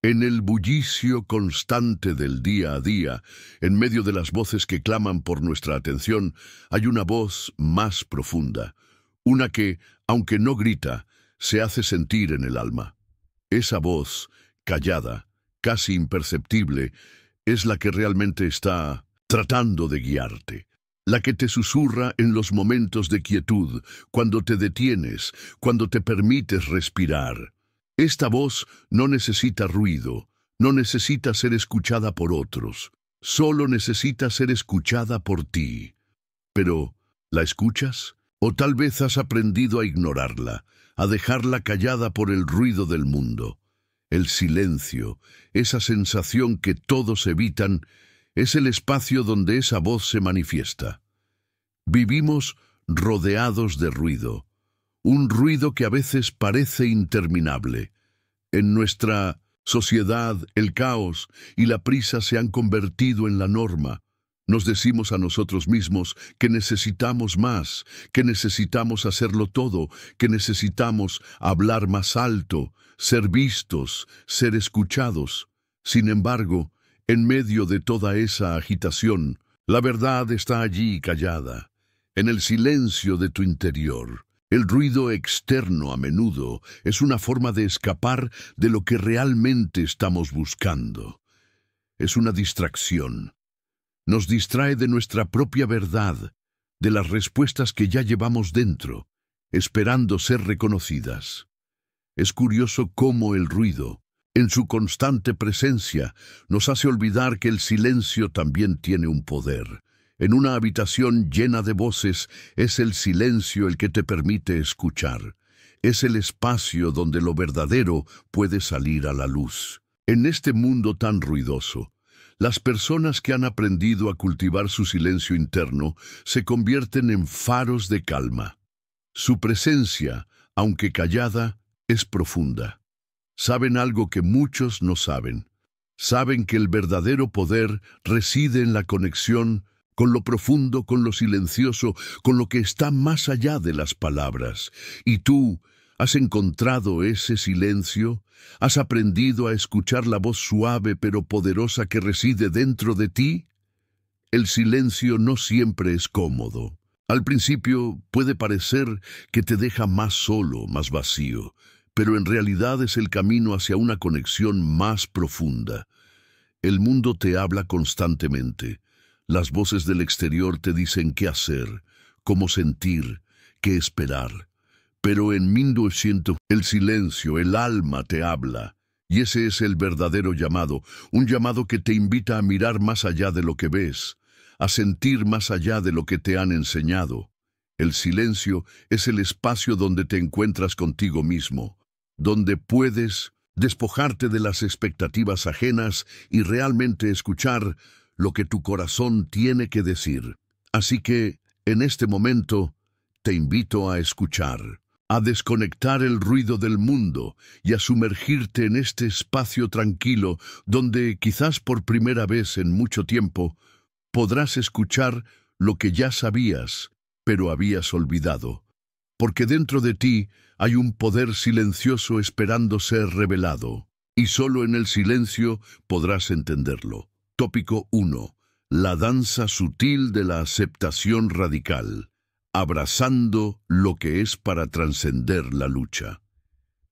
En el bullicio constante del día a día, en medio de las voces que claman por nuestra atención, hay una voz más profunda, una que, aunque no grita, se hace sentir en el alma. Esa voz, callada, casi imperceptible, es la que realmente está tratando de guiarte. La que te susurra en los momentos de quietud, cuando te detienes, cuando te permites respirar. Esta voz no necesita ruido, no necesita ser escuchada por otros, solo necesita ser escuchada por ti. Pero, ¿la escuchas? ¿O tal vez has aprendido a ignorarla, a dejarla callada por el ruido del mundo? El silencio, esa sensación que todos evitan, es el espacio donde esa voz se manifiesta. Vivimos rodeados de ruido, un ruido que a veces parece interminable. En nuestra sociedad, el caos y la prisa se han convertido en la norma. Nos decimos a nosotros mismos que necesitamos más, que necesitamos hacerlo todo, que necesitamos hablar más alto, ser vistos, ser escuchados. Sin embargo, en medio de toda esa agitación, la verdad está allí callada, en el silencio de tu interior. El ruido externo a menudo es una forma de escapar de lo que realmente estamos buscando. Es una distracción. Nos distrae de nuestra propia verdad, de las respuestas que ya llevamos dentro, esperando ser reconocidas. Es curioso cómo el ruido, en su constante presencia, nos hace olvidar que el silencio también tiene un poder. En una habitación llena de voces, es el silencio el que te permite escuchar. Es el espacio donde lo verdadero puede salir a la luz. En este mundo tan ruidoso, las personas que han aprendido a cultivar su silencio interno se convierten en faros de calma. Su presencia, aunque callada, es profunda. Saben algo que muchos no saben. Saben que el verdadero poder reside en la conexión con lo profundo, con lo silencioso, con lo que está más allá de las palabras. ¿Y tú has encontrado ese silencio? ¿Has aprendido a escuchar la voz suave pero poderosa que reside dentro de ti? El silencio no siempre es cómodo. Al principio puede parecer que te deja más solo, más vacío, pero en realidad es el camino hacia una conexión más profunda. El mundo te habla constantemente. Las voces del exterior te dicen qué hacer, cómo sentir, qué esperar. Pero en 1900, el silencio, el alma te habla. Y ese es el verdadero llamado, un llamado que te invita a mirar más allá de lo que ves, a sentir más allá de lo que te han enseñado. El silencio es el espacio donde te encuentras contigo mismo, donde puedes despojarte de las expectativas ajenas y realmente escuchar lo que tu corazón tiene que decir. Así que, en este momento, te invito a escuchar, a desconectar el ruido del mundo y a sumergirte en este espacio tranquilo donde, quizás por primera vez en mucho tiempo, podrás escuchar lo que ya sabías, pero habías olvidado. Porque dentro de ti hay un poder silencioso esperando ser revelado, y solo en el silencio podrás entenderlo. Tópico 1. La danza sutil de la aceptación radical, abrazando lo que es para trascender la lucha.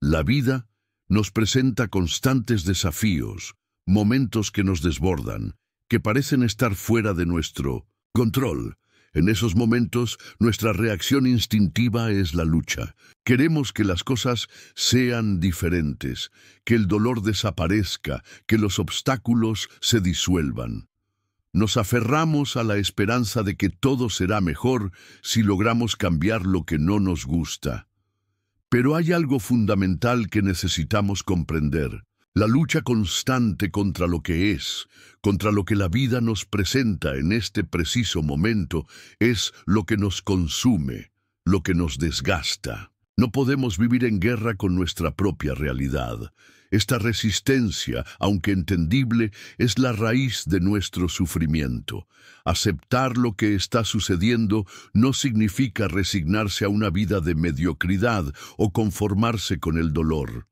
La vida nos presenta constantes desafíos, momentos que nos desbordan, que parecen estar fuera de nuestro control. En esos momentos, nuestra reacción instintiva es la lucha. Queremos que las cosas sean diferentes, que el dolor desaparezca, que los obstáculos se disuelvan. Nos aferramos a la esperanza de que todo será mejor si logramos cambiar lo que no nos gusta. Pero hay algo fundamental que necesitamos comprender. La lucha constante contra lo que es, contra lo que la vida nos presenta en este preciso momento, es lo que nos consume, lo que nos desgasta. No podemos vivir en guerra con nuestra propia realidad. Esta resistencia, aunque entendible, es la raíz de nuestro sufrimiento. Aceptar lo que está sucediendo no significa resignarse a una vida de mediocridad o conformarse con el dolor.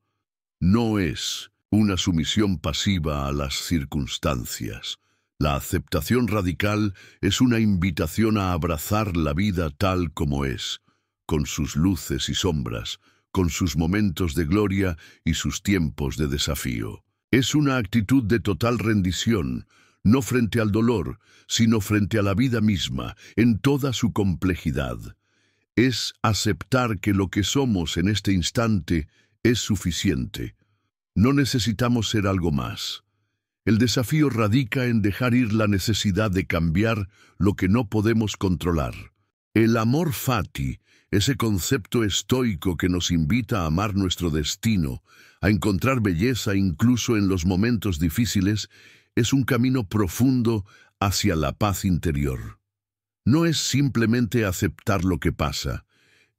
No es una sumisión pasiva a las circunstancias. La aceptación radical es una invitación a abrazar la vida tal como es, con sus luces y sombras, con sus momentos de gloria y sus tiempos de desafío. Es una actitud de total rendición, no frente al dolor, sino frente a la vida misma, en toda su complejidad. Es aceptar que lo que somos en este instante es suficiente. No necesitamos ser algo más. El desafío radica en dejar ir la necesidad de cambiar lo que no podemos controlar. El amor fati, ese concepto estoico que nos invita a amar nuestro destino, a encontrar belleza incluso en los momentos difíciles, es un camino profundo hacia la paz interior. No es simplemente aceptar lo que pasa,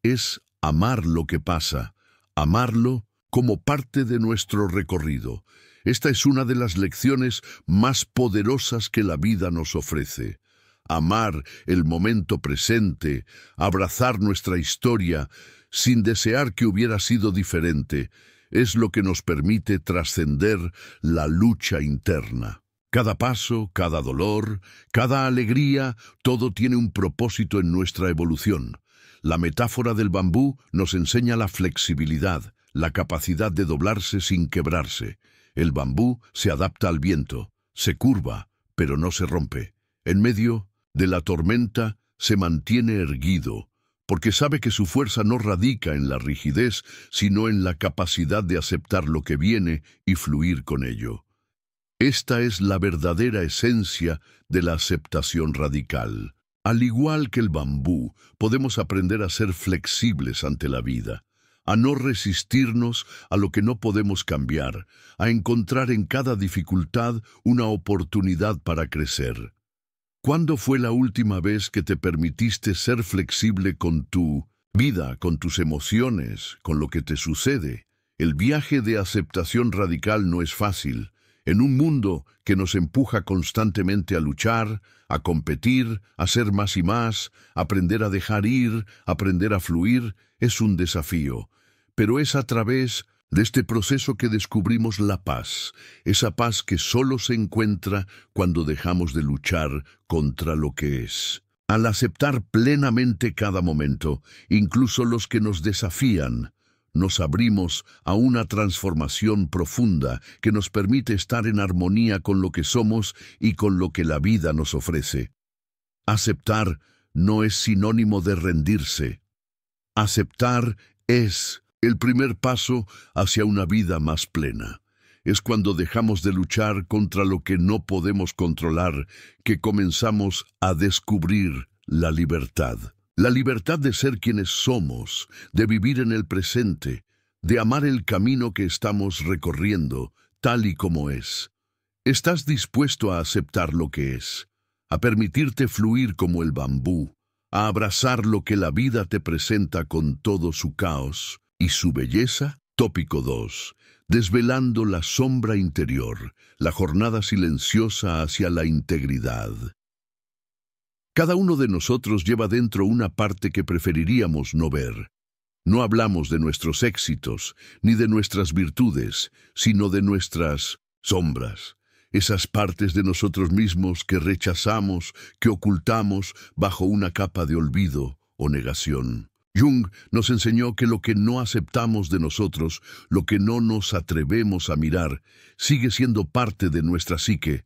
es amar lo que pasa, amarlo como parte de nuestro recorrido. Esta es una de las lecciones más poderosas que la vida nos ofrece. Amar el momento presente, abrazar nuestra historia, sin desear que hubiera sido diferente, es lo que nos permite trascender la lucha interna. Cada paso, cada dolor, cada alegría, todo tiene un propósito en nuestra evolución. La metáfora del bambú nos enseña la flexibilidad, la capacidad de doblarse sin quebrarse. El bambú se adapta al viento, se curva, pero no se rompe. En medio de la tormenta se mantiene erguido, porque sabe que su fuerza no radica en la rigidez, sino en la capacidad de aceptar lo que viene y fluir con ello. Esta es la verdadera esencia de la aceptación radical. Al igual que el bambú, podemos aprender a ser flexibles ante la vida, a no resistirnos a lo que no podemos cambiar, a encontrar en cada dificultad una oportunidad para crecer. ¿Cuándo fue la última vez que te permitiste ser flexible con tu vida, con tus emociones, con lo que te sucede? El viaje de aceptación radical no es fácil. En un mundo que nos empuja constantemente a luchar, a competir, a ser más y más, aprender a dejar ir, aprender a fluir, es un desafío. Pero es a través de este proceso que descubrimos la paz, esa paz que solo se encuentra cuando dejamos de luchar contra lo que es. Al aceptar plenamente cada momento, incluso los que nos desafían, nos abrimos a una transformación profunda que nos permite estar en armonía con lo que somos y con lo que la vida nos ofrece. Aceptar no es sinónimo de rendirse. Aceptar es el primer paso hacia una vida más plena. Es cuando dejamos de luchar contra lo que no podemos controlar que comenzamos a descubrir la libertad. La libertad de ser quienes somos, de vivir en el presente, de amar el camino que estamos recorriendo, tal y como es. ¿Estás dispuesto a aceptar lo que es, a permitirte fluir como el bambú, a abrazar lo que la vida te presenta con todo su caos y su belleza? Tópico 2. Desvelando la sombra interior, la jornada silenciosa hacia la integridad. Cada uno de nosotros lleva dentro una parte que preferiríamos no ver. No hablamos de nuestros éxitos, ni de nuestras virtudes, sino de nuestras sombras. Esas partes de nosotros mismos que rechazamos, que ocultamos bajo una capa de olvido o negación. Jung nos enseñó que lo que no aceptamos de nosotros, lo que no nos atrevemos a mirar, sigue siendo parte de nuestra psique,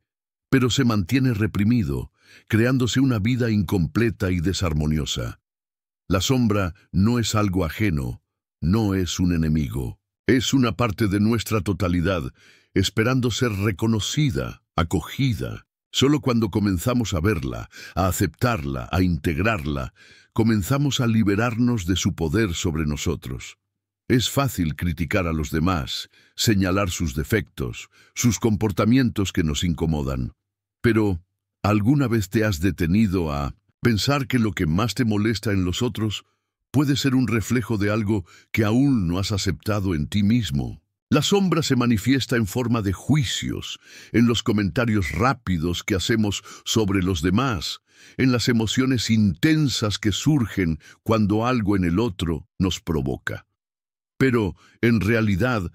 pero se mantiene reprimido, creándose una vida incompleta y desarmoniosa. La sombra no es algo ajeno, no es un enemigo. Es una parte de nuestra totalidad, esperando ser reconocida, acogida. Solo cuando comenzamos a verla, a aceptarla, a integrarla, comenzamos a liberarnos de su poder sobre nosotros. Es fácil criticar a los demás, señalar sus defectos, sus comportamientos que nos incomodan. Pero, ¿alguna vez te has detenido a pensar que lo que más te molesta en los otros puede ser un reflejo de algo que aún no has aceptado en ti mismo? La sombra se manifiesta en forma de juicios, en los comentarios rápidos que hacemos sobre los demás, en las emociones intensas que surgen cuando algo en el otro nos provoca. Pero, en realidad,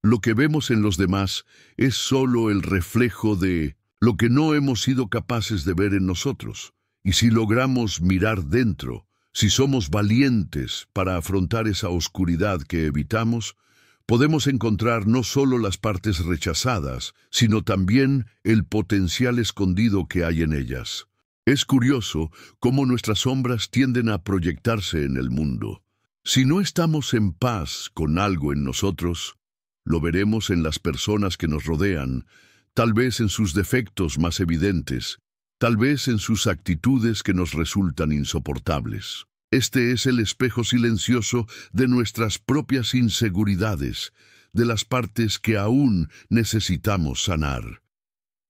Lo que vemos en los demás es solo el reflejo de lo que no hemos sido capaces de ver en nosotros. Y si logramos mirar dentro, si somos valientes para afrontar esa oscuridad que evitamos, podemos encontrar no solo las partes rechazadas, sino también el potencial escondido que hay en ellas. Es curioso cómo nuestras sombras tienden a proyectarse en el mundo. Si no estamos en paz con algo en nosotros, lo veremos en las personas que nos rodean, tal vez en sus defectos más evidentes, tal vez en sus actitudes que nos resultan insoportables. Este es el espejo silencioso de nuestras propias inseguridades, de las partes que aún necesitamos sanar.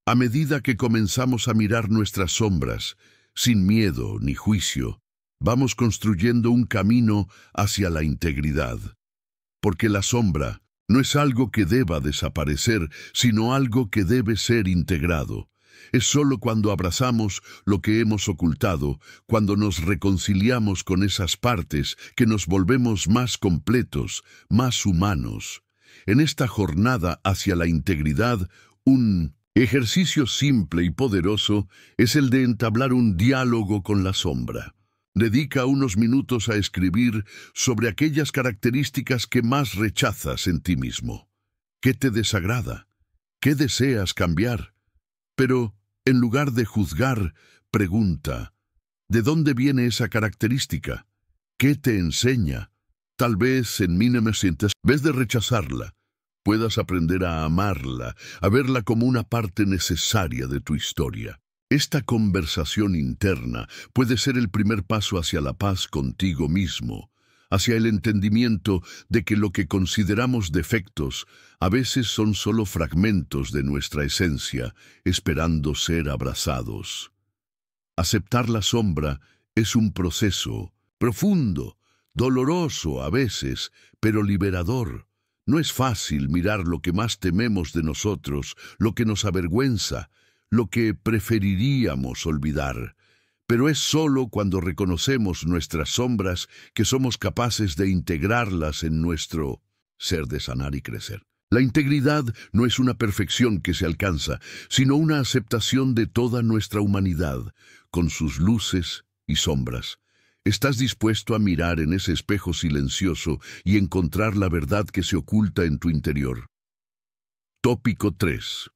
A medida que comenzamos a mirar nuestras sombras, sin miedo ni juicio, vamos construyendo un camino hacia la integridad. Porque la sombra no es algo que deba desaparecer, sino algo que debe ser integrado. Es solo cuando abrazamos lo que hemos ocultado, cuando nos reconciliamos con esas partes, que nos volvemos más completos, más humanos. En esta jornada hacia la integridad, un ejercicio simple y poderoso es el de entablar un diálogo con la sombra. Dedica unos minutos a escribir sobre aquellas características que más rechazas en ti mismo. ¿Qué te desagrada? ¿Qué deseas cambiar? Pero, en lugar de juzgar, pregunta, ¿de dónde viene esa característica? ¿Qué te enseña? Tal vez en mí no me sientes. En vez de rechazarla, puedas aprender a amarla, a verla como una parte necesaria de tu historia. Esta conversación interna puede ser el primer paso hacia la paz contigo mismo, hacia el entendimiento de que lo que consideramos defectos a veces son solo fragmentos de nuestra esencia, esperando ser abrazados. Aceptar la sombra es un proceso profundo, doloroso a veces, pero liberador. No es fácil mirar lo que más tememos de nosotros, lo que nos avergüenza, lo que preferiríamos olvidar. Pero es solo cuando reconocemos nuestras sombras que somos capaces de integrarlas en nuestro ser de sanar y crecer. La integridad no es una perfección que se alcanza, sino una aceptación de toda nuestra humanidad, con sus luces y sombras. ¿Estás dispuesto a mirar en ese espejo silencioso y encontrar la verdad que se oculta en tu interior? Tópico 3.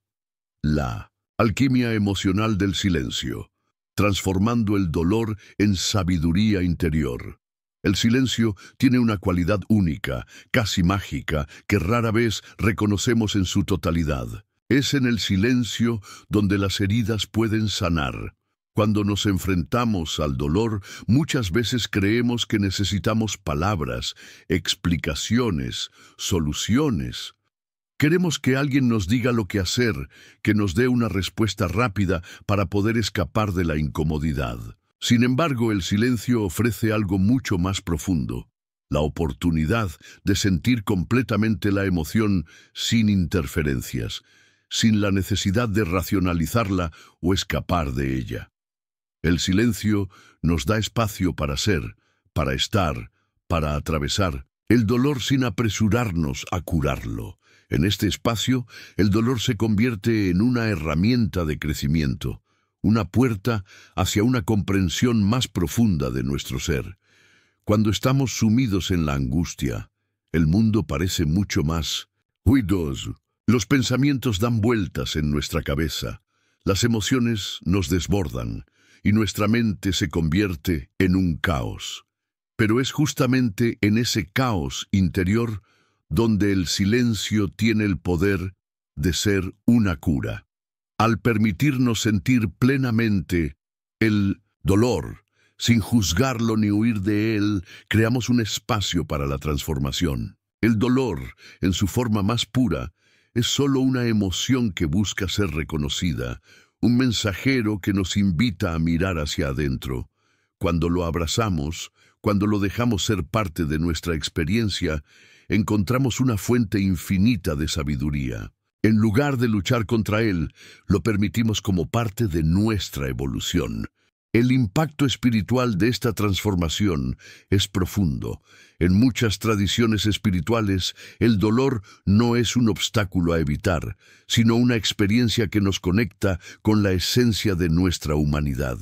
La alquimia emocional del silencio, transformando el dolor en sabiduría interior. El silencio tiene una cualidad única, casi mágica, que rara vez reconocemos en su totalidad. Es en el silencio donde las heridas pueden sanar. Cuando nos enfrentamos al dolor, muchas veces creemos que necesitamos palabras, explicaciones, soluciones. Queremos que alguien nos diga lo que hacer, que nos dé una respuesta rápida para poder escapar de la incomodidad. Sin embargo, el silencio ofrece algo mucho más profundo, la oportunidad de sentir completamente la emoción sin interferencias, sin la necesidad de racionalizarla o escapar de ella. El silencio nos da espacio para ser, para estar, para atravesar el dolor sin apresurarnos a curarlo. En este espacio, el dolor se convierte en una herramienta de crecimiento, una puerta hacia una comprensión más profunda de nuestro ser. Cuando estamos sumidos en la angustia, el mundo parece mucho más ruidoso. Los pensamientos dan vueltas en nuestra cabeza, las emociones nos desbordan y nuestra mente se convierte en un caos. Pero es justamente en ese caos interior donde el silencio tiene el poder de ser una cura. Al permitirnos sentir plenamente el dolor, sin juzgarlo ni huir de él, creamos un espacio para la transformación. El dolor, en su forma más pura, es solo una emoción que busca ser reconocida, un mensajero que nos invita a mirar hacia adentro. Cuando lo abrazamos, cuando lo dejamos ser parte de nuestra experiencia, encontramos una fuente infinita de sabiduría. En lugar de luchar contra él, lo permitimos como parte de nuestra evolución. El impacto espiritual de esta transformación es profundo. En muchas tradiciones espirituales, el dolor no es un obstáculo a evitar, sino una experiencia que nos conecta con la esencia de nuestra humanidad.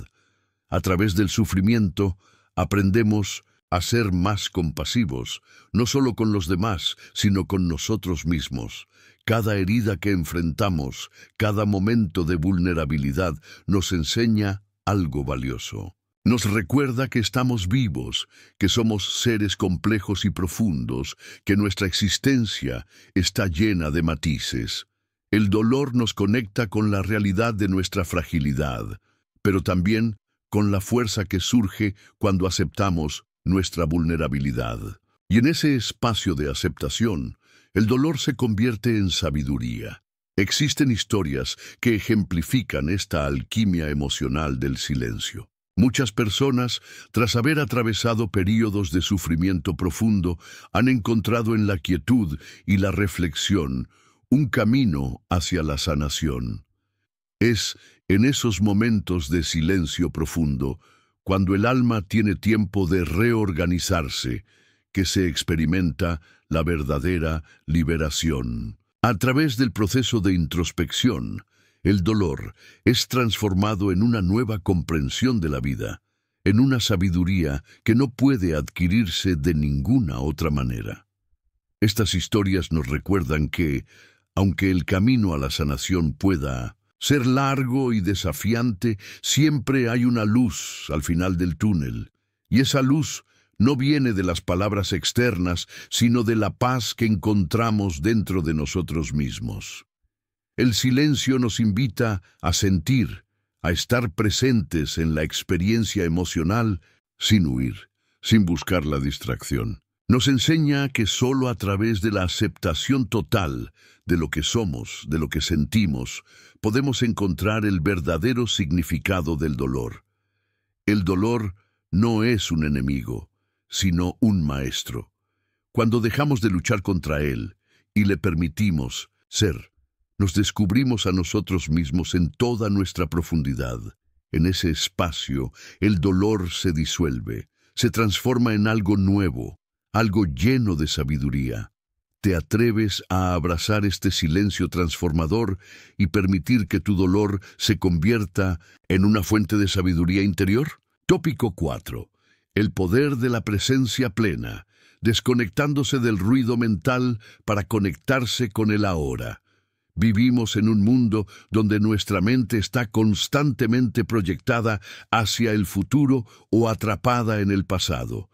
A través del sufrimiento, aprendemos a ser más compasivos, no solo con los demás, sino con nosotros mismos. Cada herida que enfrentamos, cada momento de vulnerabilidad, nos enseña algo valioso. Nos recuerda que estamos vivos, que somos seres complejos y profundos, que nuestra existencia está llena de matices. El dolor nos conecta con la realidad de nuestra fragilidad, pero también con la fuerza que surge cuando aceptamos nuestra vulnerabilidad. Y en ese espacio de aceptación, el dolor se convierte en sabiduría. Existen historias que ejemplifican esta alquimia emocional del silencio. Muchas personas, tras haber atravesado períodos de sufrimiento profundo, han encontrado en la quietud y la reflexión un camino hacia la sanación. Es en esos momentos de silencio profundo, cuando el alma tiene tiempo de reorganizarse, que se experimenta la verdadera liberación. A través del proceso de introspección, el dolor es transformado en una nueva comprensión de la vida, en una sabiduría que no puede adquirirse de ninguna otra manera. Estas historias nos recuerdan que, aunque el camino a la sanación pueda ser largo y desafiante, siempre hay una luz al final del túnel, y esa luz no viene de las palabras externas, sino de la paz que encontramos dentro de nosotros mismos. El silencio nos invita a sentir, a estar presentes en la experiencia emocional sin huir, sin buscar la distracción. Nos enseña que solo a través de la aceptación total de lo que somos, de lo que sentimos, podemos encontrar el verdadero significado del dolor. El dolor no es un enemigo, sino un maestro. Cuando dejamos de luchar contra él y le permitimos ser, nos descubrimos a nosotros mismos en toda nuestra profundidad. En ese espacio, el dolor se disuelve, se transforma en algo nuevo, algo lleno de sabiduría. ¿Te atreves a abrazar este silencio transformador y permitir que tu dolor se convierta en una fuente de sabiduría interior? Tópico 4. El poder de la presencia plena, desconectándose del ruido mental para conectarse con el ahora. Vivimos en un mundo donde nuestra mente está constantemente proyectada hacia el futuro o atrapada en el pasado.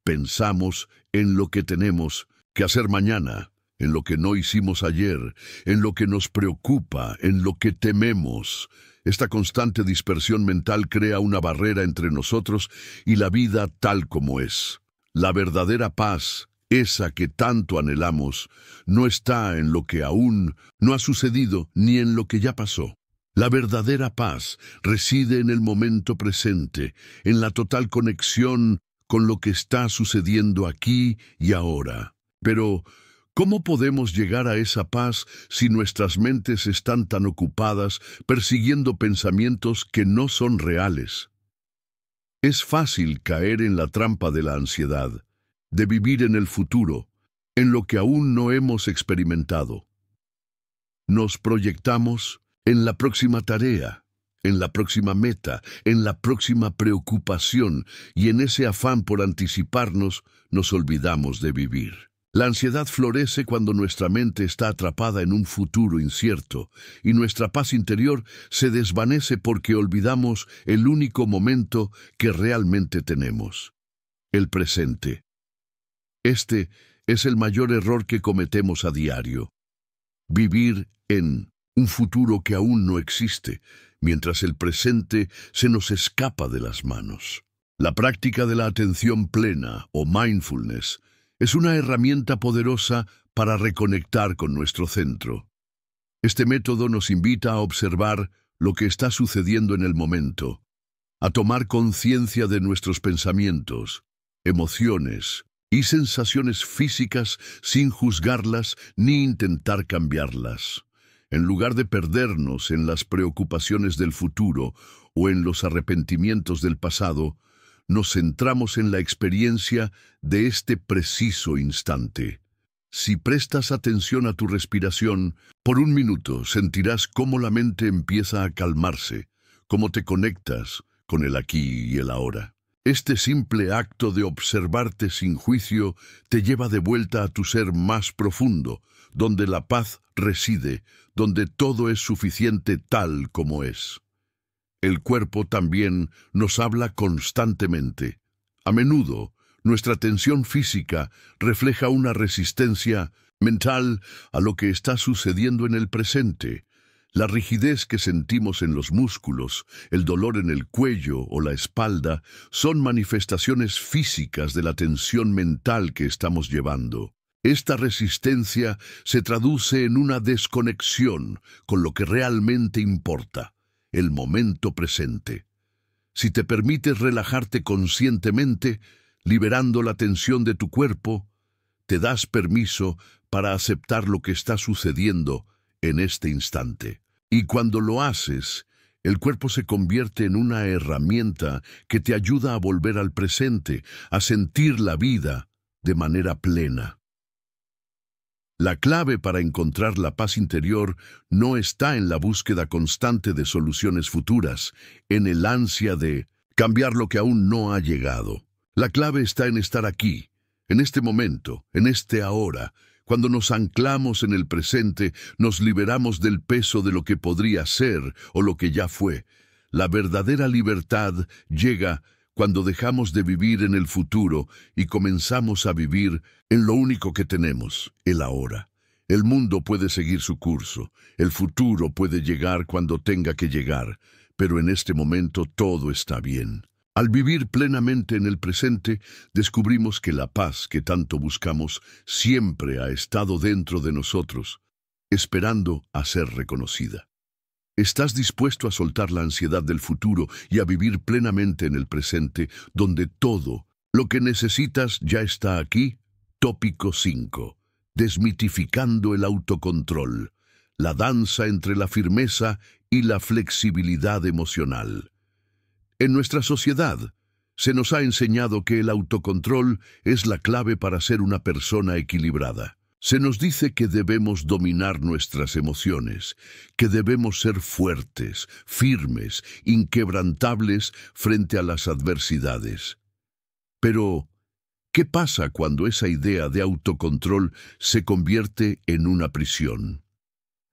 Pensamos en lo que tenemos que hacer mañana, en lo que no hicimos ayer, en lo que nos preocupa, en lo que tememos. Esta constante dispersión mental crea una barrera entre nosotros y la vida tal como es. La verdadera paz, esa que tanto anhelamos, no está en lo que aún no ha sucedido ni en lo que ya pasó. La verdadera paz reside en el momento presente, en la total conexión con lo que está sucediendo aquí y ahora. Pero, ¿cómo podemos llegar a esa paz si nuestras mentes están tan ocupadas persiguiendo pensamientos que no son reales? Es fácil caer en la trampa de la ansiedad, de vivir en el futuro, en lo que aún no hemos experimentado. Nos proyectamos en la próxima tarea, en la próxima meta, en la próxima preocupación, y en ese afán por anticiparnos, nos olvidamos de vivir. La ansiedad florece cuando nuestra mente está atrapada en un futuro incierto, y nuestra paz interior se desvanece porque olvidamos el único momento que realmente tenemos: el presente. Este es el mayor error que cometemos a diario: vivir en un futuro que aún no existe, mientras el presente se nos escapa de las manos. La práctica de la atención plena, o mindfulness, es una herramienta poderosa para reconectar con nuestro centro. Este método nos invita a observar lo que está sucediendo en el momento, a tomar conciencia de nuestros pensamientos, emociones y sensaciones físicas sin juzgarlas ni intentar cambiarlas. En lugar de perdernos en las preocupaciones del futuro o en los arrepentimientos del pasado, nos centramos en la experiencia de este preciso instante. Si prestas atención a tu respiración, por un minuto sentirás cómo la mente empieza a calmarse, cómo te conectas con el aquí y el ahora. Este simple acto de observarte sin juicio te lleva de vuelta a tu ser más profundo, donde la paz reside, donde todo es suficiente tal como es. El cuerpo también nos habla constantemente. A menudo, nuestra tensión física refleja una resistencia mental a lo que está sucediendo en el presente. La rigidez que sentimos en los músculos, el dolor en el cuello o la espalda son manifestaciones físicas de la tensión mental que estamos llevando. Esta resistencia se traduce en una desconexión con lo que realmente importa, el momento presente. Si te permites relajarte conscientemente, liberando la tensión de tu cuerpo, te das permiso para aceptar lo que está sucediendo en este instante. Y cuando lo haces, el cuerpo se convierte en una herramienta que te ayuda a volver al presente, a sentir la vida de manera plena. La clave para encontrar la paz interior no está en la búsqueda constante de soluciones futuras, en el ansia de cambiar lo que aún no ha llegado. La clave está en estar aquí, en este momento, en este ahora. Cuando nos anclamos en el presente, nos liberamos del peso de lo que podría ser o lo que ya fue. La verdadera libertad llega cuando dejamos de vivir en el futuro y comenzamos a vivir en lo único que tenemos, el ahora. El mundo puede seguir su curso, el futuro puede llegar cuando tenga que llegar, pero en este momento todo está bien. Al vivir plenamente en el presente, descubrimos que la paz que tanto buscamos siempre ha estado dentro de nosotros, esperando a ser reconocida. ¿Estás dispuesto a soltar la ansiedad del futuro y a vivir plenamente en el presente, donde todo lo que necesitas ya está aquí? Tópico 5. Desmitificando el autocontrol. La danza entre la firmeza y la flexibilidad emocional. En nuestra sociedad, se nos ha enseñado que el autocontrol es la clave para ser una persona equilibrada. Se nos dice que debemos dominar nuestras emociones, que debemos ser fuertes, firmes, inquebrantables frente a las adversidades. Pero, ¿qué pasa cuando esa idea de autocontrol se convierte en una prisión?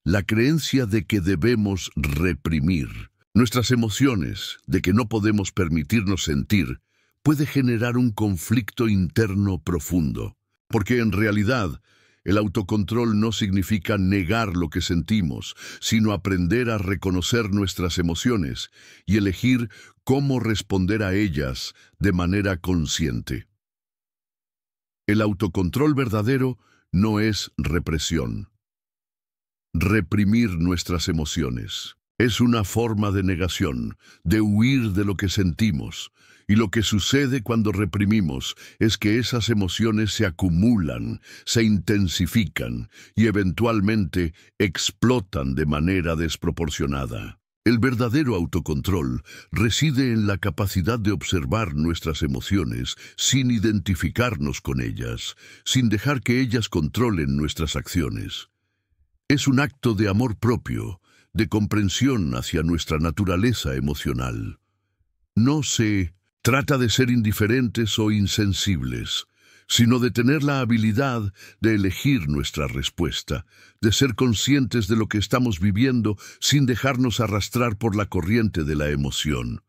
La creencia de que debemos reprimir nuestras emociones, de que no podemos permitirnos sentir, puede generar un conflicto interno profundo, porque en realidad el autocontrol no significa negar lo que sentimos, sino aprender a reconocer nuestras emociones y elegir cómo responder a ellas de manera consciente. El autocontrol verdadero no es represión. Reprimir nuestras emociones es una forma de negación, de huir de lo que sentimos, y lo que sucede cuando reprimimos es que esas emociones se acumulan, se intensifican y eventualmente explotan de manera desproporcionada. El verdadero autocontrol reside en la capacidad de observar nuestras emociones sin identificarnos con ellas, sin dejar que ellas controlen nuestras acciones. Es un acto de amor propio, de comprensión hacia nuestra naturaleza emocional. No se trata de ser indiferentes o insensibles, sino de tener la habilidad de elegir nuestra respuesta, de ser conscientes de lo que estamos viviendo sin dejarnos arrastrar por la corriente de la emoción.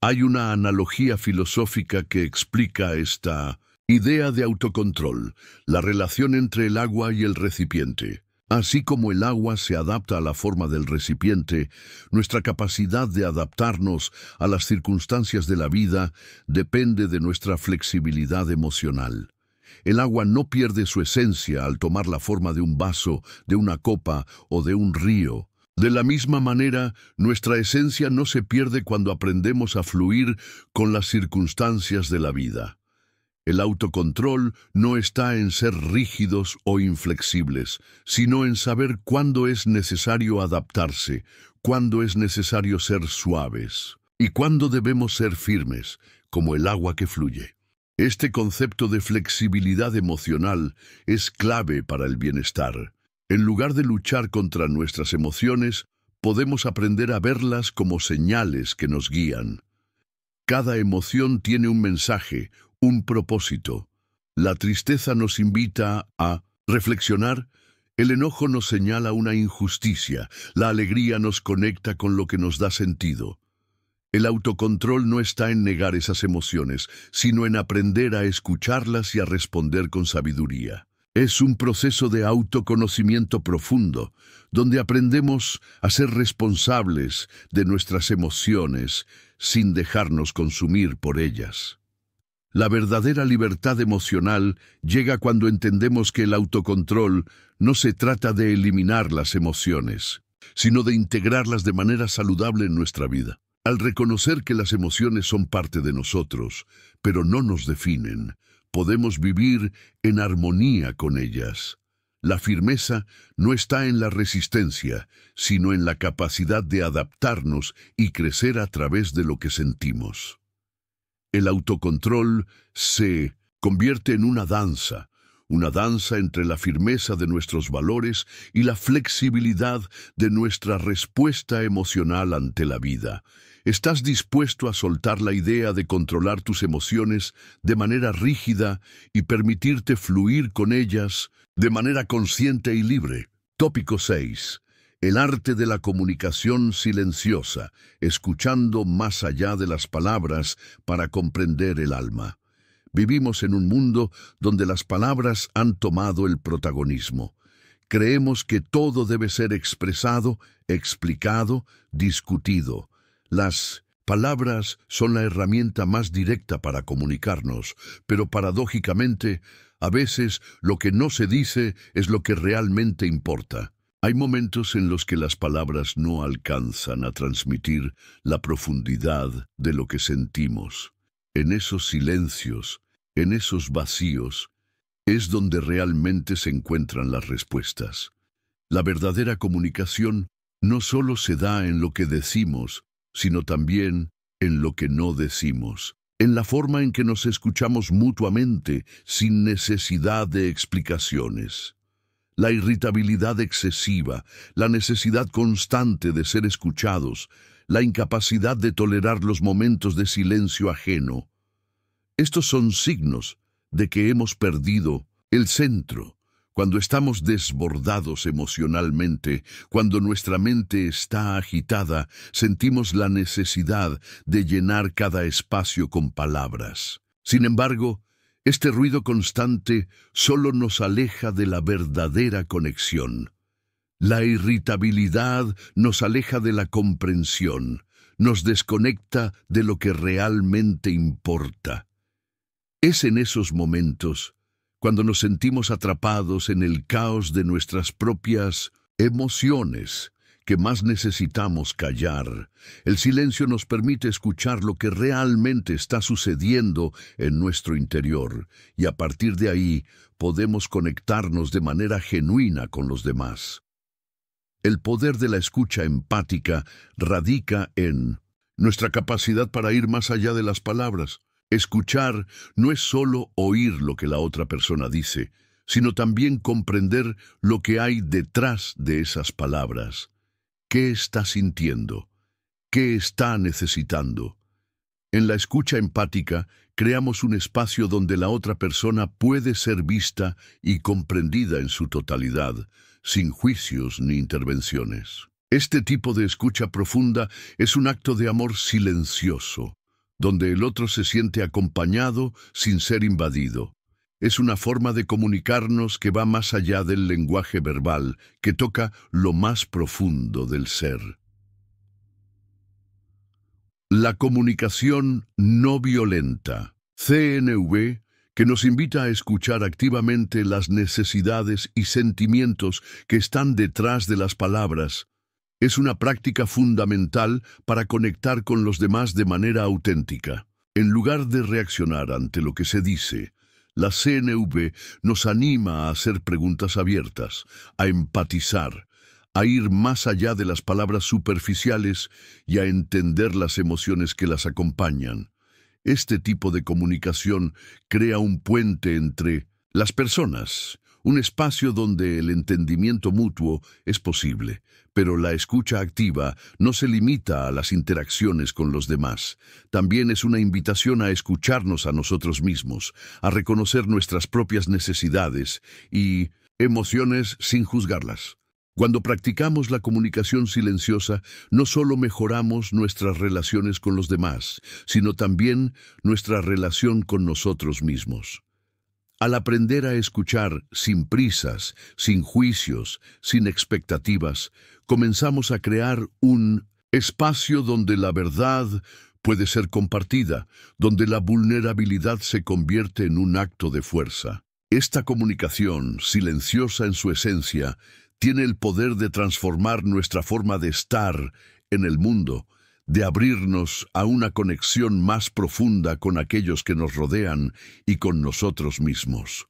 Hay una analogía filosófica que explica esta idea de autocontrol, la relación entre el agua y el recipiente. Así como el agua se adapta a la forma del recipiente, nuestra capacidad de adaptarnos a las circunstancias de la vida depende de nuestra flexibilidad emocional. El agua no pierde su esencia al tomar la forma de un vaso, de una copa o de un río. De la misma manera, nuestra esencia no se pierde cuando aprendemos a fluir con las circunstancias de la vida. El autocontrol no está en ser rígidos o inflexibles, sino en saber cuándo es necesario adaptarse, cuándo es necesario ser suaves y cuándo debemos ser firmes, como el agua que fluye. Este concepto de flexibilidad emocional es clave para el bienestar. En lugar de luchar contra nuestras emociones, podemos aprender a verlas como señales que nos guían. Cada emoción tiene un mensaje, un propósito. La tristeza nos invita a reflexionar, el enojo nos señala una injusticia, la alegría nos conecta con lo que nos da sentido. El autocontrol no está en negar esas emociones, sino en aprender a escucharlas y a responder con sabiduría. Es un proceso de autoconocimiento profundo, donde aprendemos a ser responsables de nuestras emociones sin dejarnos consumir por ellas. La verdadera libertad emocional llega cuando entendemos que el autocontrol no se trata de eliminar las emociones, sino de integrarlas de manera saludable en nuestra vida. Al reconocer que las emociones son parte de nosotros, pero no nos definen, podemos vivir en armonía con ellas. La firmeza no está en la resistencia, sino en la capacidad de adaptarnos y crecer a través de lo que sentimos. El autocontrol se convierte en una danza entre la firmeza de nuestros valores y la flexibilidad de nuestra respuesta emocional ante la vida. ¿Estás dispuesto a soltar la idea de controlar tus emociones de manera rígida y permitirte fluir con ellas de manera consciente y libre? Tópico 6. El arte de la comunicación silenciosa, escuchando más allá de las palabras para comprender el alma. Vivimos en un mundo donde las palabras han tomado el protagonismo. Creemos que todo debe ser expresado, explicado, discutido. Las palabras son la herramienta más directa para comunicarnos, pero paradójicamente, a veces lo que no se dice es lo que realmente importa. Hay momentos en los que las palabras no alcanzan a transmitir la profundidad de lo que sentimos. En esos silencios, en esos vacíos, es donde realmente se encuentran las respuestas. La verdadera comunicación no solo se da en lo que decimos, sino también en lo que no decimos, en la forma en que nos escuchamos mutuamente sin necesidad de explicaciones. La irritabilidad excesiva, la necesidad constante de ser escuchados, la incapacidad de tolerar los momentos de silencio ajeno. Estos son signos de que hemos perdido el centro. Cuando estamos desbordados emocionalmente, cuando nuestra mente está agitada, sentimos la necesidad de llenar cada espacio con palabras. Sin embargo, este ruido constante solo nos aleja de la verdadera conexión. La irritabilidad nos aleja de la comprensión, nos desconecta de lo que realmente importa. Es en esos momentos, cuando nos sentimos atrapados en el caos de nuestras propias emociones, que más necesitamos callar. El silencio nos permite escuchar lo que realmente está sucediendo en nuestro interior, y a partir de ahí podemos conectarnos de manera genuina con los demás. El poder de la escucha empática radica en nuestra capacidad para ir más allá de las palabras. Escuchar no es solo oír lo que la otra persona dice, sino también comprender lo que hay detrás de esas palabras. ¿Qué está sintiendo? ¿Qué está necesitando? En la escucha empática, creamos un espacio donde la otra persona puede ser vista y comprendida en su totalidad, sin juicios ni intervenciones. Este tipo de escucha profunda es un acto de amor silencioso, donde el otro se siente acompañado sin ser invadido. Es una forma de comunicarnos que va más allá del lenguaje verbal, que toca lo más profundo del ser. La comunicación no violenta. CNV, que nos invita a escuchar activamente las necesidades y sentimientos que están detrás de las palabras, es una práctica fundamental para conectar con los demás de manera auténtica. En lugar de reaccionar ante lo que se dice, la CNV nos anima a hacer preguntas abiertas, a empatizar, a ir más allá de las palabras superficiales y a entender las emociones que las acompañan. Este tipo de comunicación crea un puente entre las personas, un espacio donde el entendimiento mutuo es posible, pero la escucha activa no se limita a las interacciones con los demás. También es una invitación a escucharnos a nosotros mismos, a reconocer nuestras propias necesidades y emociones sin juzgarlas. Cuando practicamos la comunicación silenciosa, no solo mejoramos nuestras relaciones con los demás, sino también nuestra relación con nosotros mismos. Al aprender a escuchar sin prisas, sin juicios, sin expectativas, comenzamos a crear un espacio donde la verdad puede ser compartida, donde la vulnerabilidad se convierte en un acto de fuerza. Esta comunicación, silenciosa en su esencia, tiene el poder de transformar nuestra forma de estar en el mundo, de abrirnos a una conexión más profunda con aquellos que nos rodean y con nosotros mismos.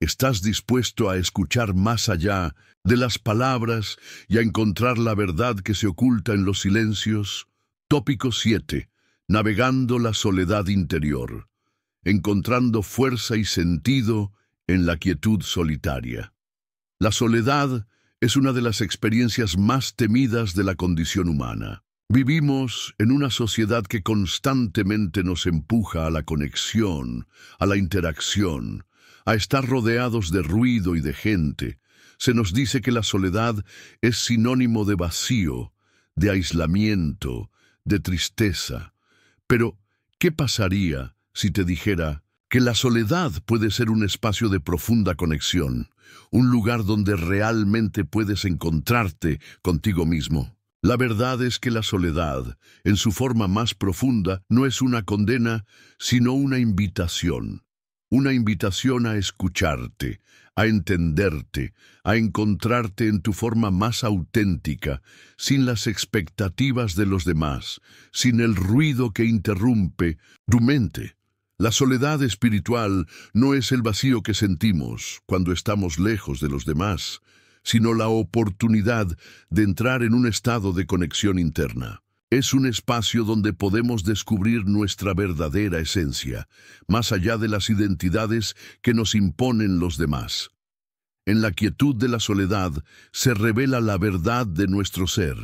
¿Estás dispuesto a escuchar más allá de las palabras y a encontrar la verdad que se oculta en los silencios? Tópico 7. Navegando la soledad interior. Encontrando fuerza y sentido en la quietud solitaria. La soledad es una de las experiencias más temidas de la condición humana. Vivimos en una sociedad que constantemente nos empuja a la conexión, a la interacción, a estar rodeados de ruido y de gente. Se nos dice que la soledad es sinónimo de vacío, de aislamiento, de tristeza. Pero, ¿qué pasaría si te dijera que la soledad puede ser un espacio de profunda conexión, un lugar donde realmente puedes encontrarte contigo mismo? La verdad es que la soledad, en su forma más profunda, no es una condena, sino una invitación a escucharte, a entenderte, a encontrarte en tu forma más auténtica, sin las expectativas de los demás, sin el ruido que interrumpe tu mente. La soledad espiritual no es el vacío que sentimos cuando estamos lejos de los demás, sino la oportunidad de entrar en un estado de conexión interna. Es un espacio donde podemos descubrir nuestra verdadera esencia, más allá de las identidades que nos imponen los demás. En la quietud de la soledad se revela la verdad de nuestro ser.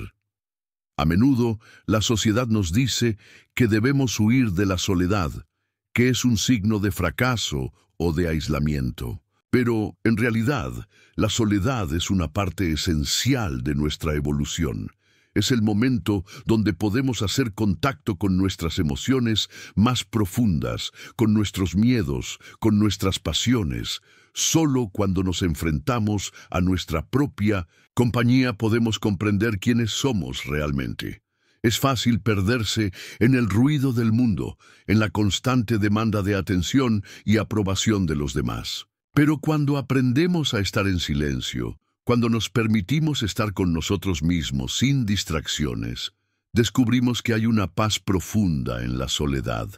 A menudo, la sociedad nos dice que debemos huir de la soledad, que es un signo de fracaso o de aislamiento. Pero, en realidad, la soledad es una parte esencial de nuestra evolución. Es el momento donde podemos hacer contacto con nuestras emociones más profundas, con nuestros miedos, con nuestras pasiones. Solo cuando nos enfrentamos a nuestra propia compañía podemos comprender quiénes somos realmente. Es fácil perderse en el ruido del mundo, en la constante demanda de atención y aprobación de los demás. Pero cuando aprendemos a estar en silencio, cuando nos permitimos estar con nosotros mismos sin distracciones, descubrimos que hay una paz profunda en la soledad.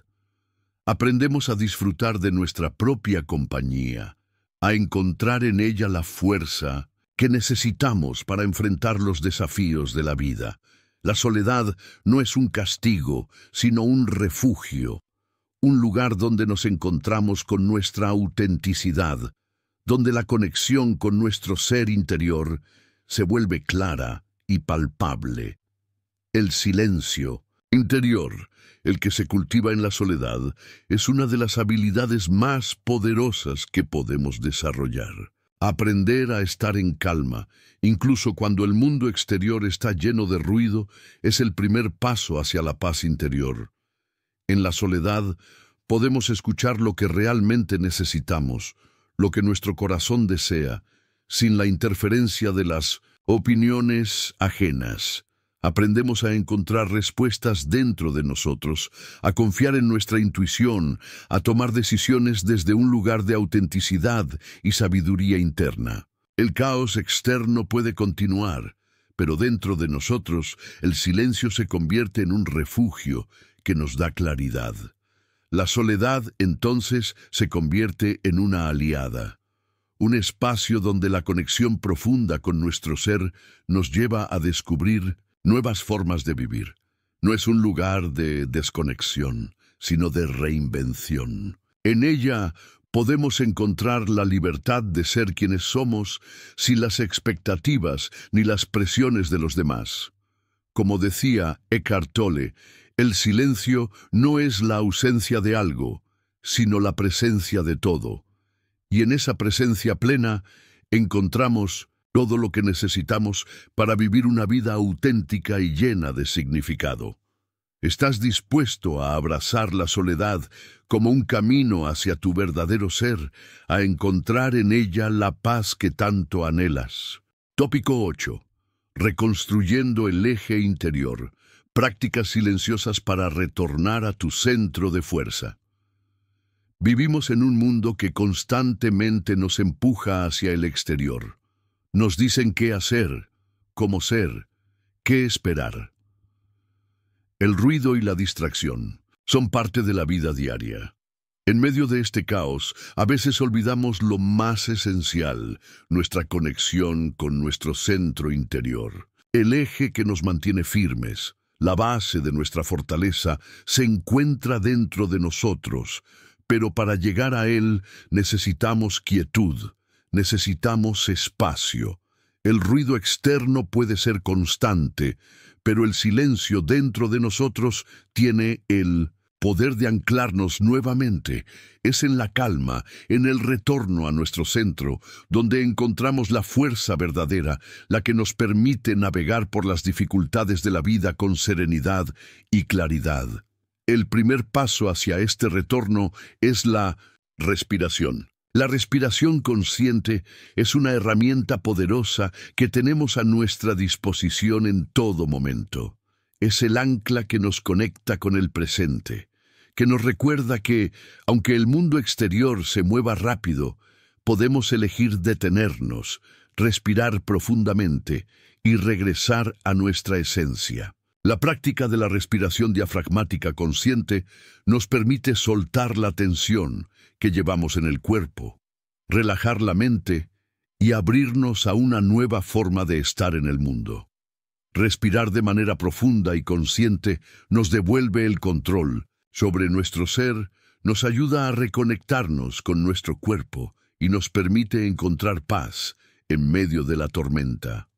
Aprendemos a disfrutar de nuestra propia compañía, a encontrar en ella la fuerza que necesitamos para enfrentar los desafíos de la vida. La soledad no es un castigo, sino un refugio. Un lugar donde nos encontramos con nuestra autenticidad, donde la conexión con nuestro ser interior se vuelve clara y palpable. El silencio interior, el que se cultiva en la soledad, es una de las habilidades más poderosas que podemos desarrollar. Aprender a estar en calma, incluso cuando el mundo exterior está lleno de ruido, es el primer paso hacia la paz interior. En la soledad podemos escuchar lo que realmente necesitamos, lo que nuestro corazón desea, sin la interferencia de las opiniones ajenas. Aprendemos a encontrar respuestas dentro de nosotros, a confiar en nuestra intuición, a tomar decisiones desde un lugar de autenticidad y sabiduría interna. El caos externo puede continuar, pero dentro de nosotros el silencio se convierte en un refugio que nos da claridad. La soledad, entonces, se convierte en una aliada, un espacio donde la conexión profunda con nuestro ser nos lleva a descubrir nuevas formas de vivir. No es un lugar de desconexión, sino de reinvención. En ella podemos encontrar la libertad de ser quienes somos sin las expectativas ni las presiones de los demás. Como decía Eckhart Tolle, el silencio no es la ausencia de algo, sino la presencia de todo. Y en esa presencia plena encontramos todo lo que necesitamos para vivir una vida auténtica y llena de significado. ¿Estás dispuesto a abrazar la soledad como un camino hacia tu verdadero ser, a encontrar en ella la paz que tanto anhelas? Tópico 8. Reconstruyendo el eje interior. Prácticas silenciosas para retornar a tu centro de fuerza. Vivimos en un mundo que constantemente nos empuja hacia el exterior. Nos dicen qué hacer, cómo ser, qué esperar. El ruido y la distracción son parte de la vida diaria. En medio de este caos, a veces olvidamos lo más esencial, nuestra conexión con nuestro centro interior. El eje que nos mantiene firmes, la base de nuestra fortaleza, se encuentra dentro de nosotros, pero para llegar a él necesitamos quietud, necesitamos espacio. El ruido externo puede ser constante, pero el silencio dentro de nosotros tiene el poder de anclarnos nuevamente. Es en la calma, en el retorno a nuestro centro, donde encontramos la fuerza verdadera, la que nos permite navegar por las dificultades de la vida con serenidad y claridad. El primer paso hacia este retorno es la respiración. La respiración consciente es una herramienta poderosa que tenemos a nuestra disposición en todo momento. Es el ancla que nos conecta con el presente, que nos recuerda que, aunque el mundo exterior se mueva rápido, podemos elegir detenernos, respirar profundamente y regresar a nuestra esencia. La práctica de la respiración diafragmática consciente nos permite soltar la tensión que llevamos en el cuerpo, relajar la mente y abrirnos a una nueva forma de estar en el mundo. Respirar de manera profunda y consciente nos devuelve el control sobre nuestro ser, nos ayuda a reconectarnos con nuestro cuerpo y nos permite encontrar paz en medio de la tormenta.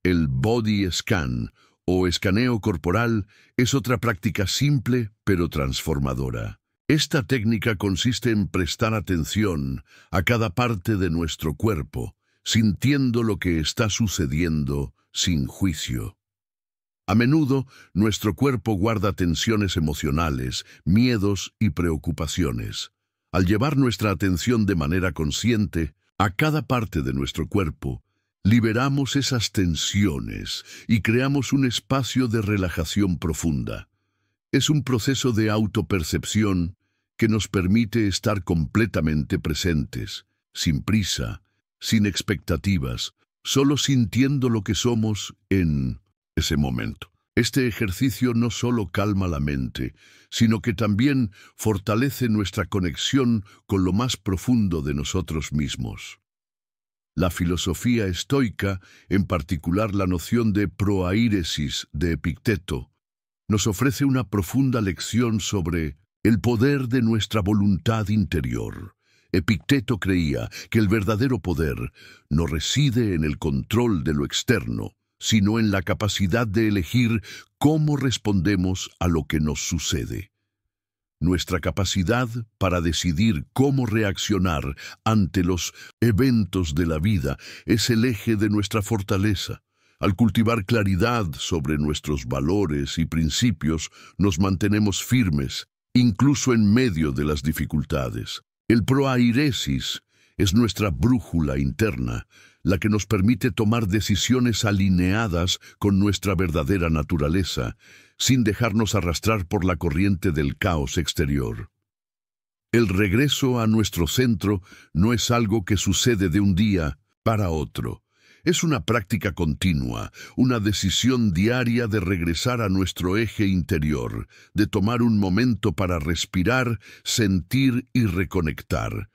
El body scan o escaneo corporal es otra práctica simple pero transformadora. Esta técnica consiste en prestar atención a cada parte de nuestro cuerpo, sintiendo lo que está sucediendo sin juicio. A menudo, nuestro cuerpo guarda tensiones emocionales, miedos y preocupaciones. Al llevar nuestra atención de manera consciente a cada parte de nuestro cuerpo, liberamos esas tensiones y creamos un espacio de relajación profunda. Es un proceso de autopercepción que nos permite estar completamente presentes, sin prisa, sin expectativas, solo sintiendo lo que somos en ese momento. Este ejercicio no solo calma la mente, sino que también fortalece nuestra conexión con lo más profundo de nosotros mismos. La filosofía estoica, en particular la noción de proairesis de Epicteto, nos ofrece una profunda lección sobre el poder de nuestra voluntad interior. Epicteto creía que el verdadero poder no reside en el control de lo externo, sino en la capacidad de elegir cómo respondemos a lo que nos sucede. Nuestra capacidad para decidir cómo reaccionar ante los eventos de la vida es el eje de nuestra fortaleza. Al cultivar claridad sobre nuestros valores y principios, nos mantenemos firmes, incluso en medio de las dificultades. El proairesis es nuestra brújula interna, la que nos permite tomar decisiones alineadas con nuestra verdadera naturaleza, sin dejarnos arrastrar por la corriente del caos exterior. El regreso a nuestro centro no es algo que sucede de un día para otro. Es una práctica continua, una decisión diaria de regresar a nuestro eje interior, de tomar un momento para respirar, sentir y reconectar.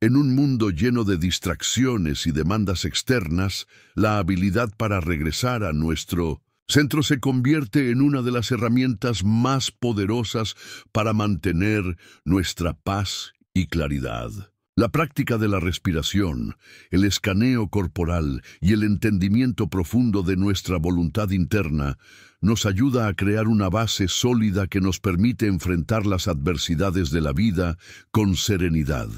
En un mundo lleno de distracciones y demandas externas, la habilidad para regresar a nuestro centro se convierte en una de las herramientas más poderosas para mantener nuestra paz y claridad. La práctica de la respiración, el escaneo corporal y el entendimiento profundo de nuestra voluntad interna nos ayuda a crear una base sólida que nos permite enfrentar las adversidades de la vida con serenidad.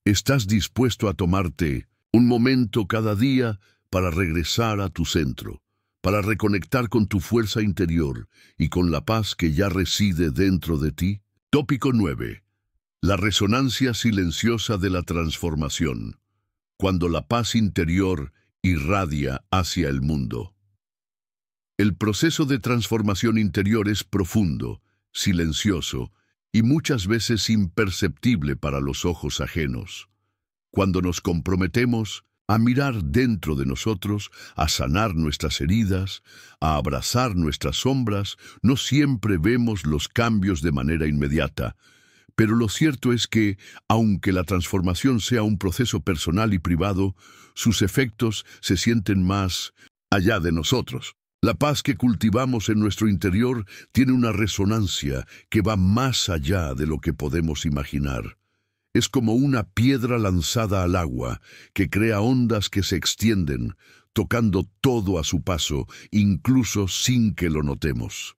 ¿Estás dispuesto a tomarte un momento cada día para regresar a tu centro, para reconectar con tu fuerza interior y con la paz que ya reside dentro de ti? Tópico 9. La resonancia silenciosa de la transformación, cuando la paz interior irradia hacia el mundo. El proceso de transformación interior es profundo, silencioso y muchas veces imperceptible para los ojos ajenos. Cuando nos comprometemos a mirar dentro de nosotros, a sanar nuestras heridas, a abrazar nuestras sombras, no siempre vemos los cambios de manera inmediata. Pero lo cierto es que, aunque la transformación sea un proceso personal y privado, sus efectos se sienten más allá de nosotros. La paz que cultivamos en nuestro interior tiene una resonancia que va más allá de lo que podemos imaginar. Es como una piedra lanzada al agua, que crea ondas que se extienden, tocando todo a su paso, incluso sin que lo notemos.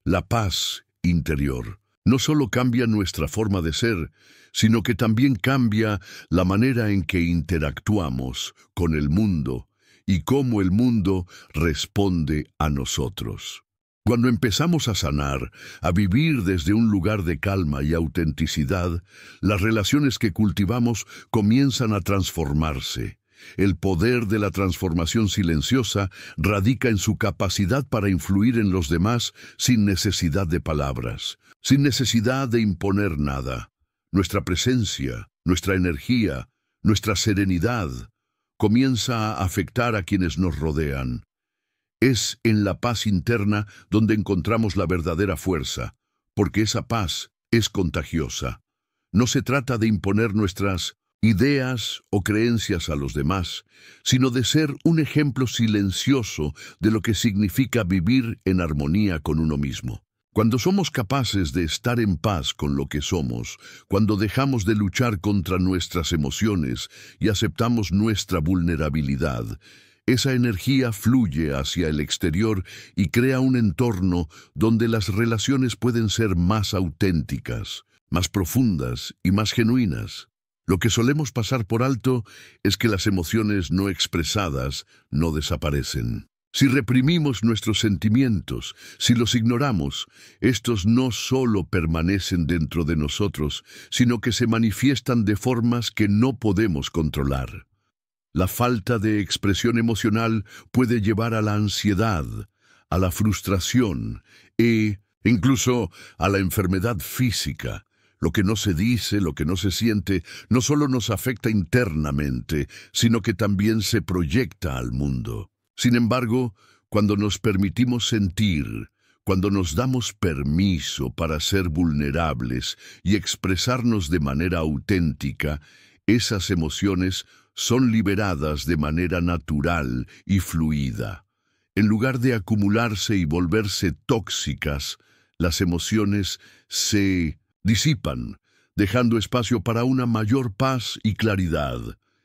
La paz interior no solo cambia nuestra forma de ser, sino que también cambia la manera en que interactuamos con el mundo y cómo el mundo responde a nosotros. Cuando empezamos a sanar, a vivir desde un lugar de calma y autenticidad, las relaciones que cultivamos comienzan a transformarse. El poder de la transformación silenciosa radica en su capacidad para influir en los demás sin necesidad de palabras, sin necesidad de imponer nada. Nuestra presencia, nuestra energía, nuestra serenidad comienza a afectar a quienes nos rodean. Es en la paz interna donde encontramos la verdadera fuerza, porque esa paz es contagiosa. No se trata de imponer nuestras ideas o creencias a los demás, sino de ser un ejemplo silencioso de lo que significa vivir en armonía con uno mismo. Cuando somos capaces de estar en paz con lo que somos, cuando dejamos de luchar contra nuestras emociones y aceptamos nuestra vulnerabilidad, esa energía fluye hacia el exterior y crea un entorno donde las relaciones pueden ser más auténticas, más profundas y más genuinas. Lo que solemos pasar por alto es que las emociones no expresadas no desaparecen. Si reprimimos nuestros sentimientos, si los ignoramos, estos no solo permanecen dentro de nosotros, sino que se manifiestan de formas que no podemos controlar. La falta de expresión emocional puede llevar a la ansiedad, a la frustración e incluso a la enfermedad física. Lo que no se dice, lo que no se siente, no solo nos afecta internamente, sino que también se proyecta al mundo. Sin embargo, cuando nos permitimos sentir, cuando nos damos permiso para ser vulnerables y expresarnos de manera auténtica, esas emociones son liberadas de manera natural y fluida. En lugar de acumularse y volverse tóxicas, las emociones se disipan, dejando espacio para una mayor paz y claridad.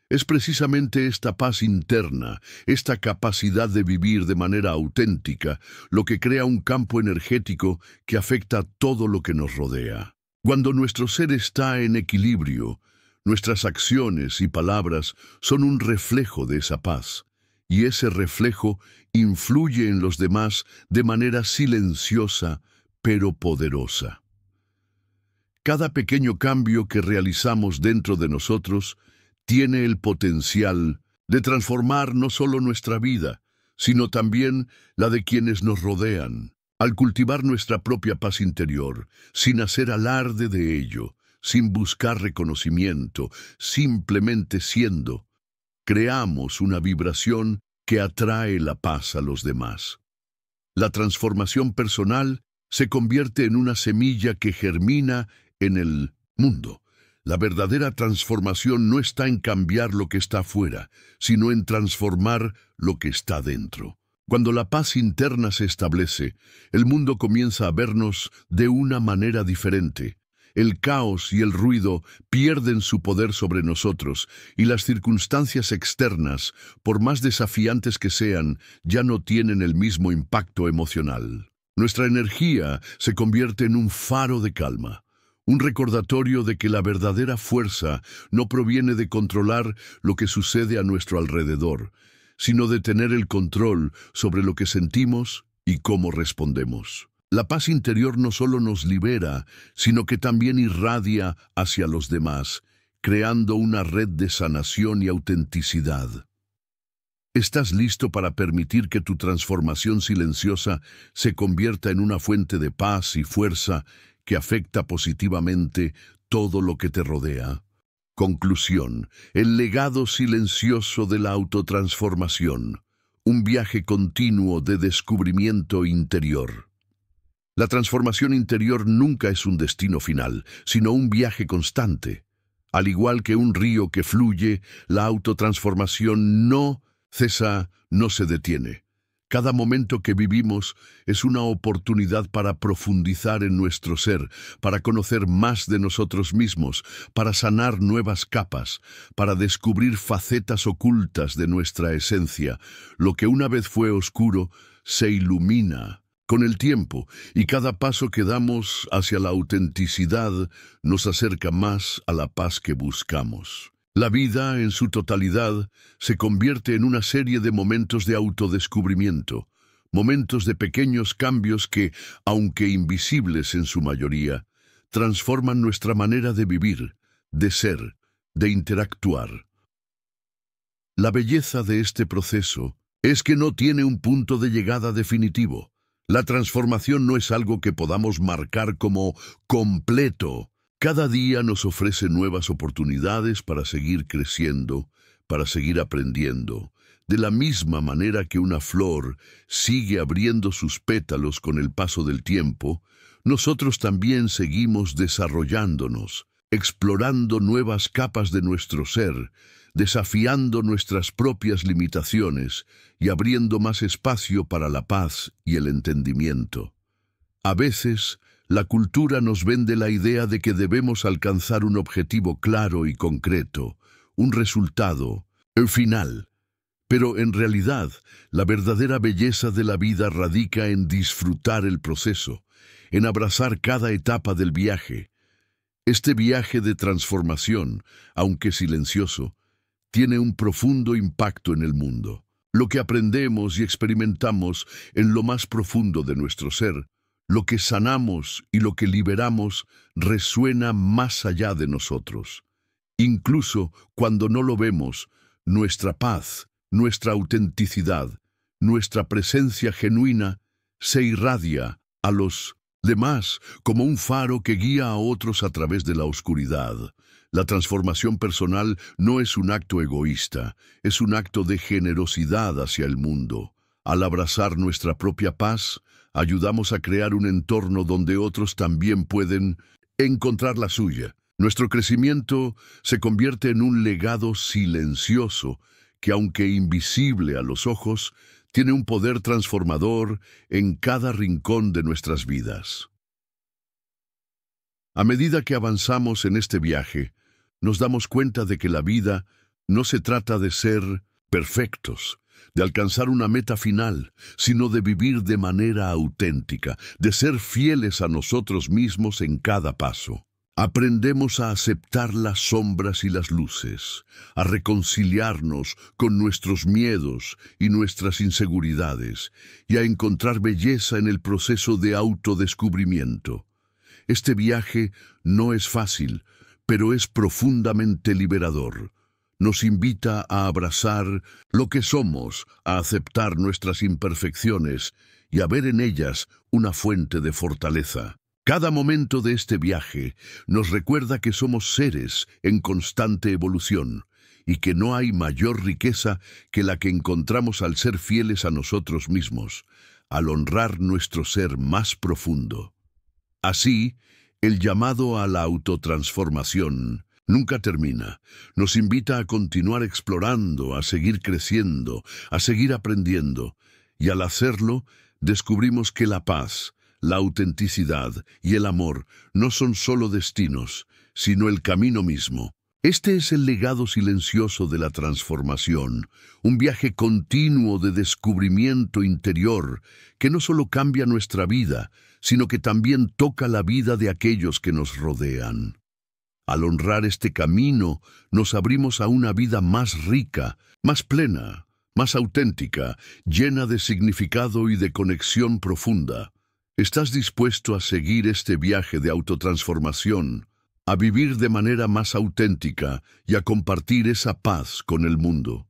Es precisamente esta paz interna, esta capacidad de vivir de manera auténtica, lo que crea un campo energético que afecta todo lo que nos rodea. Cuando nuestro ser está en equilibrio, nuestras acciones y palabras son un reflejo de esa paz, y ese reflejo influye en los demás de manera silenciosa pero poderosa. Cada pequeño cambio que realizamos dentro de nosotros tiene el potencial de transformar no solo nuestra vida, sino también la de quienes nos rodean. Al cultivar nuestra propia paz interior, sin hacer alarde de ello, sin buscar reconocimiento, simplemente siendo, creamos una vibración que atrae la paz a los demás. La transformación personal se convierte en una semilla que germina en el mundo. La verdadera transformación no está en cambiar lo que está afuera, sino en transformar lo que está dentro. Cuando la paz interna se establece, el mundo comienza a vernos de una manera diferente. El caos y el ruido pierden su poder sobre nosotros y las circunstancias externas, por más desafiantes que sean, ya no tienen el mismo impacto emocional. Nuestra energía se convierte en un faro de calma, un recordatorio de que la verdadera fuerza no proviene de controlar lo que sucede a nuestro alrededor, sino de tener el control sobre lo que sentimos y cómo respondemos. La paz interior no solo nos libera, sino que también irradia hacia los demás, creando una red de sanación y autenticidad. ¿Estás listo para permitir que tu transformación silenciosa se convierta en una fuente de paz y fuerza que afecta positivamente todo lo que te rodea? Conclusión: el legado silencioso de la autotransformación, un viaje continuo de descubrimiento interior. La transformación interior nunca es un destino final, sino un viaje constante. Al igual que un río que fluye, la autotransformación no cesa, no se detiene. Cada momento que vivimos es una oportunidad para profundizar en nuestro ser, para conocer más de nosotros mismos, para sanar nuevas capas, para descubrir facetas ocultas de nuestra esencia. Lo que una vez fue oscuro se ilumina con el tiempo, y cada paso que damos hacia la autenticidad nos acerca más a la paz que buscamos. La vida, en su totalidad, se convierte en una serie de momentos de autodescubrimiento, momentos de pequeños cambios que, aunque invisibles en su mayoría, transforman nuestra manera de vivir, de ser, de interactuar. La belleza de este proceso es que no tiene un punto de llegada definitivo. La transformación no es algo que podamos marcar como completo. Cada día nos ofrece nuevas oportunidades para seguir creciendo, para seguir aprendiendo. De la misma manera que una flor sigue abriendo sus pétalos con el paso del tiempo, nosotros también seguimos desarrollándonos, explorando nuevas capas de nuestro ser, desafiando nuestras propias limitaciones y abriendo más espacio para la paz y el entendimiento. A veces, la cultura nos vende la idea de que debemos alcanzar un objetivo claro y concreto, un resultado, el final. Pero en realidad, la verdadera belleza de la vida radica en disfrutar el proceso, en abrazar cada etapa del viaje. Este viaje de transformación, aunque silencioso, tiene un profundo impacto en el mundo. Lo que aprendemos y experimentamos en lo más profundo de nuestro ser, lo que sanamos y lo que liberamos, resuena más allá de nosotros. Incluso cuando no lo vemos, nuestra paz, nuestra autenticidad, nuestra presencia genuina se irradia a los demás como un faro que guía a otros a través de la oscuridad. La transformación personal no es un acto egoísta, es un acto de generosidad hacia el mundo. Al abrazar nuestra propia paz, ayudamos a crear un entorno donde otros también pueden encontrar la suya. Nuestro crecimiento se convierte en un legado silencioso que, aunque invisible a los ojos, tiene un poder transformador en cada rincón de nuestras vidas. A medida que avanzamos en este viaje, nos damos cuenta de que la vida no se trata de ser perfectos, de alcanzar una meta final, sino de vivir de manera auténtica, de ser fieles a nosotros mismos en cada paso. Aprendemos a aceptar las sombras y las luces, a reconciliarnos con nuestros miedos y nuestras inseguridades, y a encontrar belleza en el proceso de autodescubrimiento. Este viaje no es fácil, pero es profundamente liberador. Nos invita a abrazar lo que somos, a aceptar nuestras imperfecciones y a ver en ellas una fuente de fortaleza. Cada momento de este viaje nos recuerda que somos seres en constante evolución y que no hay mayor riqueza que la que encontramos al ser fieles a nosotros mismos, al honrar nuestro ser más profundo. Así, el llamado a la autotransformación nunca termina. Nos invita a continuar explorando, a seguir creciendo, a seguir aprendiendo, y al hacerlo, descubrimos que la paz, la autenticidad y el amor no son solo destinos, sino el camino mismo. Este es el legado silencioso de la transformación, un viaje continuo de descubrimiento interior que no solo cambia nuestra vida, sino que también toca la vida de aquellos que nos rodean. Al honrar este camino, nos abrimos a una vida más rica, más plena, más auténtica, llena de significado y de conexión profunda. ¿Estás dispuesto a seguir este viaje de autotransformación, a vivir de manera más auténtica y a compartir esa paz con el mundo?